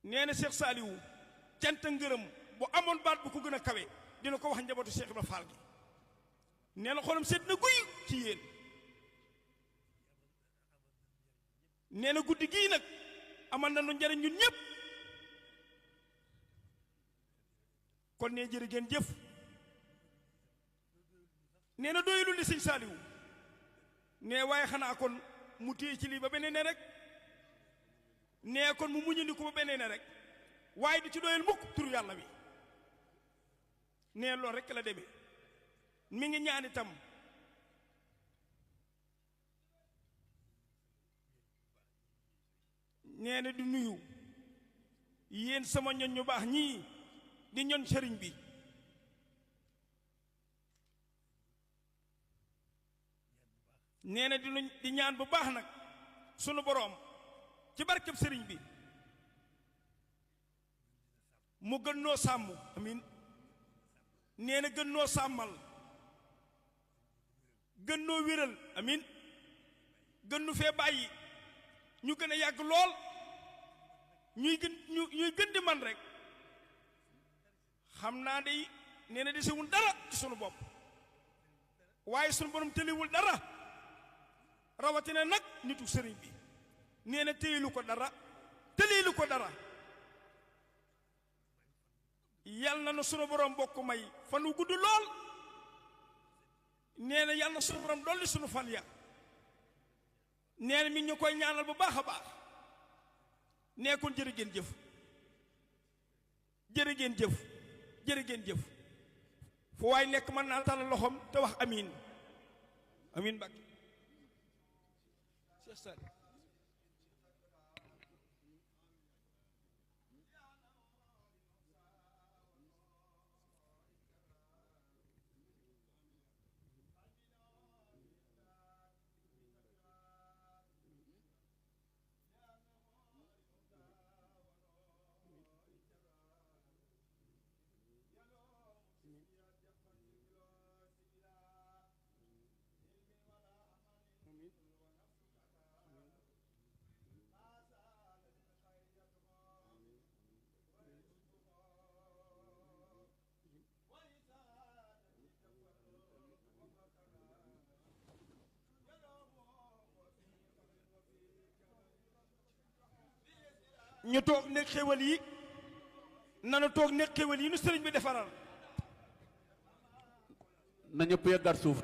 nee na Cheikh Saliou cant ngërëm bu amoon baat bu ko gën a kawe dina ko wax njabootu Cheikh Ibra Fall gi nee na xolam seet na guy ci yéen nee na guddi gii nag amal na nu njariñ ñun ñëpp kon nee jërë ngeen jëf nee na doyulul li sëñ Saliou nee waaye xanaa kon mu téye ci lii ba beneen ne rek nee kon mu muñu ni ko ba beneen ne rek waaye du ci doyal mukk turu yàlla wi nee loolu rek la demee mi ngi ñaan itam nee na di nuyu yéen sama ñoñ ñu baax ñii di ñoñ sëriñ bi nee na di ñaan bu baax nag sunu boroom ci barkeb sëriñ bi mu gën noo sàmm amin nee na gën noo sàmmal gën noo wéral amin gën nu fee bàyyi ñu gën a yàgg lool ñuy gën di man rek xam naa day nee na desewul dara ci sunu bopp waaye sunu borom tëliwul dara rawatina nag nitu sëriñ bi nee na téyelu ko dara tëlilu ko dara yal na sunu borom bokk may fan wu gudd lool nee na yal na sunu borom dolli sunu fan ya nee na mi ñu koy ñaanal bu baax a baax nee kon jërë ngeen jëf jërë ngeen jëf jërë ngeen jëf fu waay nekk mën naa talal loxoom te wax amiin amiin Mbàkke Cheikh Saliou ñu toog nekk xéwal yi nanu toog nekk xéwal yi nu sëriñ bi defaral na ñëpp yeggaat suuf